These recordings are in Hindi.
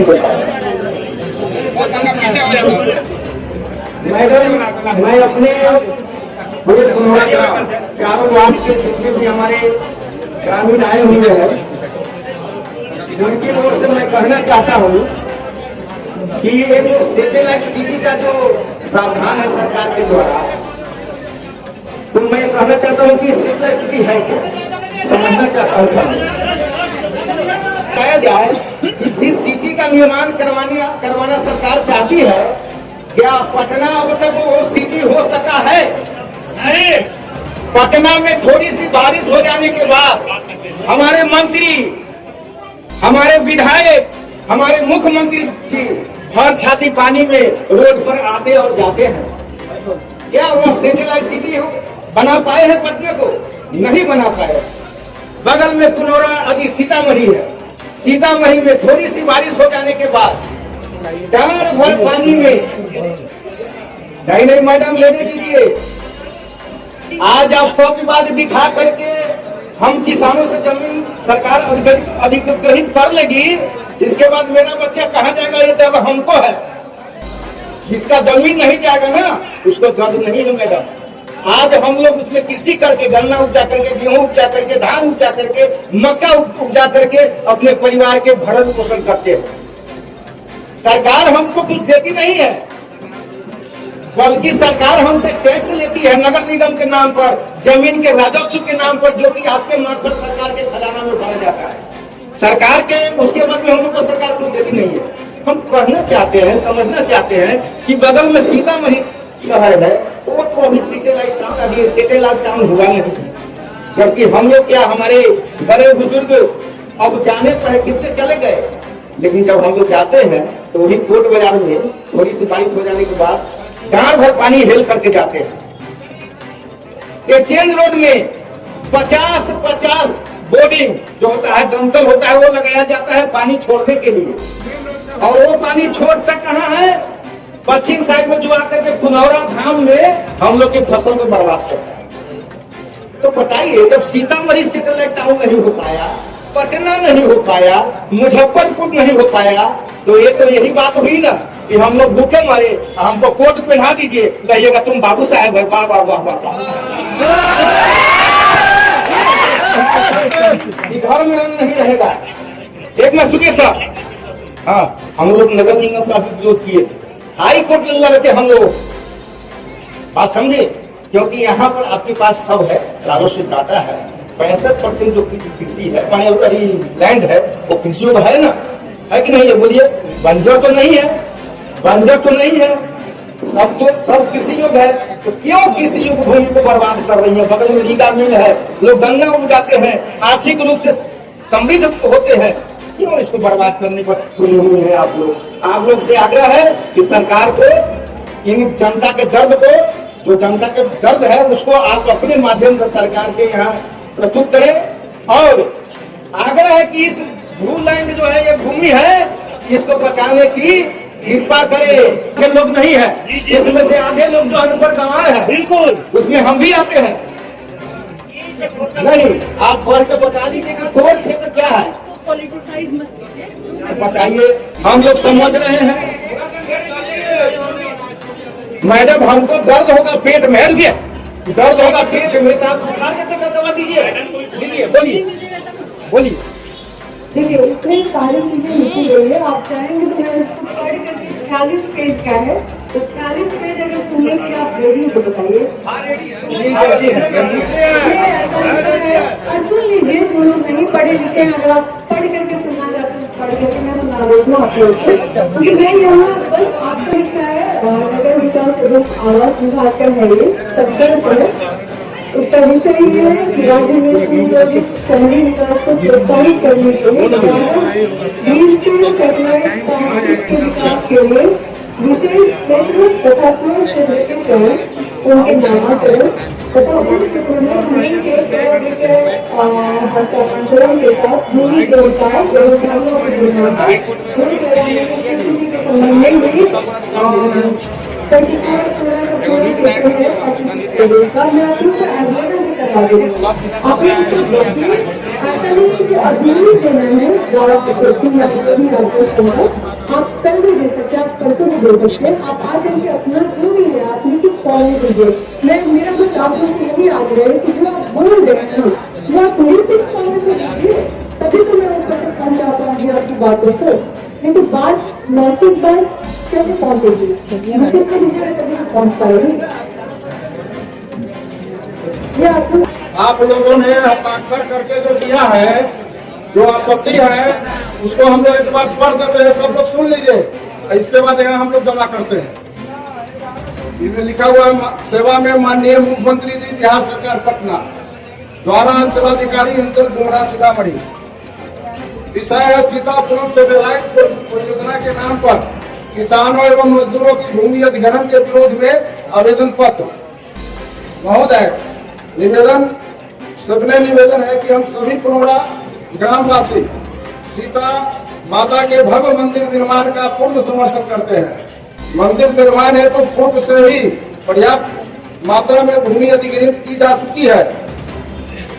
नहीं होता है। मैडम, मैं अपने पूरे चारों वार्ड के जितने भी हमारे ग्रामीण आए हुए हैं उनकी ओर से मैं कहना चाहता हूँ कि ये जो सैटेलाइट सिटी का जो प्रावधान है सरकार के द्वारा, तो मैं कहना चाहता हूँ कि सैटेलाइट सिटी है क्या, समझना चाहता हूँ। कहा जाए कि जिस सिटी का निर्माण करवाना सरकार चाहती है, क्या पटना अब तक वो सिटी हो सका है? नहीं। पटना में थोड़ी सी बारिश हो जाने के बाद हमारे मंत्री, हमारे विधायक, हमारे मुख्यमंत्री जी हर छाती पानी में रोड पर आते और जाते हैं। क्या वो सैटेलाइट सिटी हो बना पाए हैं? पटना को नहीं बना पाए। बगल में पुनौरा आदि सीतामढ़ी है, सीतामढ़ी में थोड़ी सी बारिश हो जाने के बाद डांड भर पानी में, नहीं मैडम लेने दीजिए, आज आप सब विवाद दिखा करके हम किसानों से जमीन सरकार अधिग्रहित कर लेगी, इसके बाद मेरा बच्चा कहाँ जाएगा? ये दर्द हमको है। जिसका जमीन नहीं जाएगा ना उसको दर्द नहीं है मैडम। आज हम लोग उसमें कृषि करके, गन्ना उपजा करके, गेहूं उपजा करके, धान उपजा करके, मक्का उपजा करके अपने परिवार के भरण पोषण करते हैं। सरकार हमको कुछ देती नहीं है, बल्कि सरकार हमसे टैक्स लेती है नगर निगम के नाम पर, जमीन के राजस्व के नाम पर, जो कि आपके मार्फत सरकार के खजाना में उठाया जाता है। सरकार के उसके बाद में हम लोग को सरकार कुछ देती नहीं है। हम कहना चाहते हैं, समझना चाहते हैं कि बगल में सीतामढ़ी शहर है, वो तो अभी सैटेलाइट टाउन हुआ नहीं, जबकि हम लोग क्या, हमारे बड़े बुजुर्ग अब जाने पर कितने चले गए, लेकिन जब हम लोग जाते हैं तो वही कोट बाजार में थोड़ी सी बारिश हो जाने के बाद गांव भर पानी हेल करके जाते हैं। एक्सचेंज रोड में 50-50 बोर्डिंग जो होता है, दमकल होता है, वो लगाया जाता है पानी छोड़ने के लिए, और वो पानी छोड़ता कहाँ है? पश्चिम साइड में जो आकर के पुनौरा धाम में हम लोग की फसल को बर्बाद करता है। तो बताइए, जब सीतामढ़ी सैटेलाइट टाउन नहीं हो पाया, पटना नहीं हो पाया, मुजफ्फरपुर नहीं हो पाया, तो ये तो यही बात हुई ना कि हम लोग भूखे मरे, हमको कोट पहना दीजिए, कहिएगा तुम बाबू साहेब है। वाह वाह वाह वाह। घर में रंग नहीं रहेगा। एक में सुनिए सर, हाँ, हम लोग नगर निगम का भी विरोध किए थे, हाई कोर्ट लड़े थे हम लोग, बात समझे, क्योंकि यहाँ पर आपके पास सब है, राजस्व डाटा है, 65% जो कृषि है, लैंड है, वो कृषि योग है ना, है कि नहीं? ये बोलिए, बंजर तो नहीं है, बंजर तो नहीं है, सब कृषि योग है। तो क्यों कृषि योग भूमि को बर्बाद कर रही है? बगल में रीगा मिल है, लोग गन्ना उगाते हैं, आर्थिक रूप से समृद्ध होते हैं, क्यों इसको बर्बाद करने पर तुले हुए हैं आप लोग से आग्रह है कि सरकार को इन जनता के दर्द को, जो जनता के दर्द है उसको आप अपने माध्यम से सरकार के यहाँ प्रस्तुत करें, और आग्रह है कि इस ब्लू लैंड जो है, ये भूमि है, इसको बचाने की कृपा करे। ये लोग नहीं है, इसमें से आधे लोग जो अनपढ़ गंवार है, बिल्कुल उसमें हम भी आते हैं। नहीं, आप बढ़ के बता दीजिएगा कोर क्षेत्र क्या है, बताइए, हम लोग समझ रहे हैं। मैडम, हमको दर्द होगा पेट में, दर्द होगा पेट में, तो आप बुखार के दवा दीजिए, बोलिए। देखिए, इतनी सारी चीजें लिखी गई है, आप चाहेंगे तो मैं इसको पढ़ करके 40 पेज का है, तो 40 पेज अगर सुनने की आप रेडी तो बताइए। सुन लीजिए, जो लोग नहीं पढ़े लिखे हैं, अगर आप पढ़ करके सुनना चाहते हैं पढ़ करके मैं सुना देती हूँ आप लोग से, क्योंकि मैं यहाँ बस आपको लिखा है नगर विकास एवं आवास विभाग का है ये सबका। उसका विषय ये है कि राज्य में शहरी विकास को प्रोत्साहित करने के लिए सैटेलाइट टाउनशिप के विकास के लिए विशेष क्षेत्र तथा पूर्ण क्षेत्र के चयन, उनके नामाकरण तथा उन क्षेत्र में भूमि के हस्तांतरण के साथ भूमि के विकास व्यवसायों की गुणवत्ता पूर्ण कराने के संबंध में मैं आपको आगे आपने कुछ देखिए ऐसा नहीं कि अभी ही देना है ज़्यादा प्रोसेसिंग या अभी आपको होगा आप कल भी दे सकते हैं आप परसों भी दे सकते हैं आप आज करके अपना जो भी है आप लिखित फॉर्म दीजिए मैं मेरा कुछ आप लोग से यही आग्रह है कि जो आप बोल रहे हैं वो आप लिखित फॉर्म में दीजिए तभी तो मैं ऊपर तक पहुँचा पाऊंगी आपकी बातों को नहीं तो बात मौखिक बात कैसे पहुँचेगी लिखित में दीजिएगा तभी तो पहुँच पाएगी ये आपको आप लोगों ने हस्ताक्षर करके जो दिया है जो आपत्ति है उसको हम लोग एक बार पढ़ देते हैं सब लोग सुन लीजिए इसके बाद यहाँ हम लोग जमा करते हैं इसमें लिखा हुआ है सेवा में माननीय मुख्यमंत्री जी बिहार सरकार पटना द्वारा अंचलाधिकारी अंचल डुमरा सीतामढ़ी विषय है सीतापुरम सैटेलाइट परियोजना के नाम पर किसानों एवं मजदूरों की भूमि अधिग्रहण के विरोध में आवेदन पत्र महोदय निवेदन सबने निवेदन है कि हम सभी पुरोड़ा ग्रामवासी सीता माता के भव्य मंदिर निर्माण का पूर्ण समर्थन करते हैं। मंदिर निर्माण है तो पूर्व से ही पर्याप्त मात्रा में भूमि अधिग्रहित की जा चुकी है।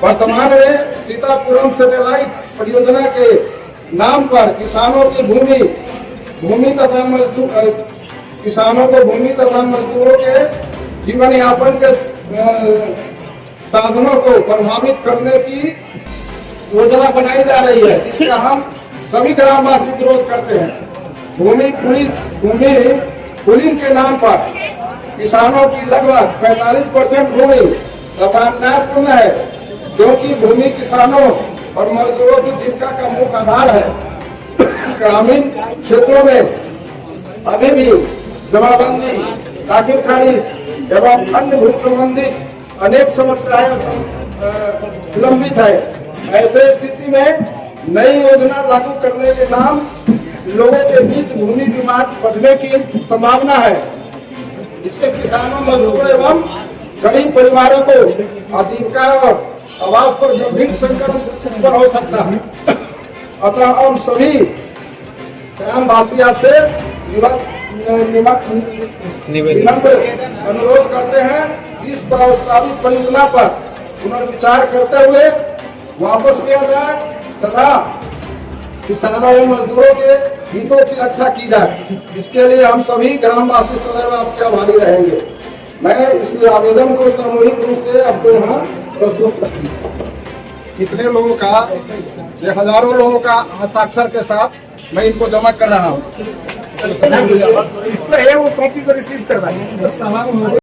वर्तमान में सीतापुरम सैटेलाइट परियोजना के नाम पर किसानों की भूमि तथा मजदूरों के जीवन यापन के साधनों को प्रभावित करने की योजना बनाई जा रही है जिसका हम सभी ग्रामवासी विरोध करते हैं। भूमि पुलिंग के नाम पर किसानों की लगभग 45% भूमि तथा न्यायपूर्ण है क्योंकि भूमि किसानों और मजदूरों की जीविका का मुख्य आधार है। ग्रामीण क्षेत्रों में अभी भी जमाबंदी दाखिल खारिज एवं अन्य भू संबंधी अनेक समस्याएं विलंबित है। ऐसे स्थिति में नई योजना लागू करने के नाम लोगों के बीच भूमि विवाद बढ़ने की संभावना है जिससे किसानों मजदूरों एवं गरीब परिवारों को आजीविका और आवास पर गंभीर संकट उत्पन्न हो सकता है। अतः हम सभी ग्रामवासियों से अनुरोध करते हैं इस प्रस्तावित परियोजना पर पुनर्विचार करते हुए वापस लिया जाए तथा किसानों एवं मजदूरों के हितों की रक्षा की जाए। इसके लिए हम सभी ग्रामवासी सदैव आपके आभारी रहेंगे। मैं इस आवेदन को सामूहिक रूप से आपको यहाँ प्रस्तुत करती हूँ। कितने लोगों का ये हजारों लोगों का हस्ताक्षर के साथ मैं इनको जमा कर रहा हूँ। इस पर वो कॉपी को रिसीव करवाइए।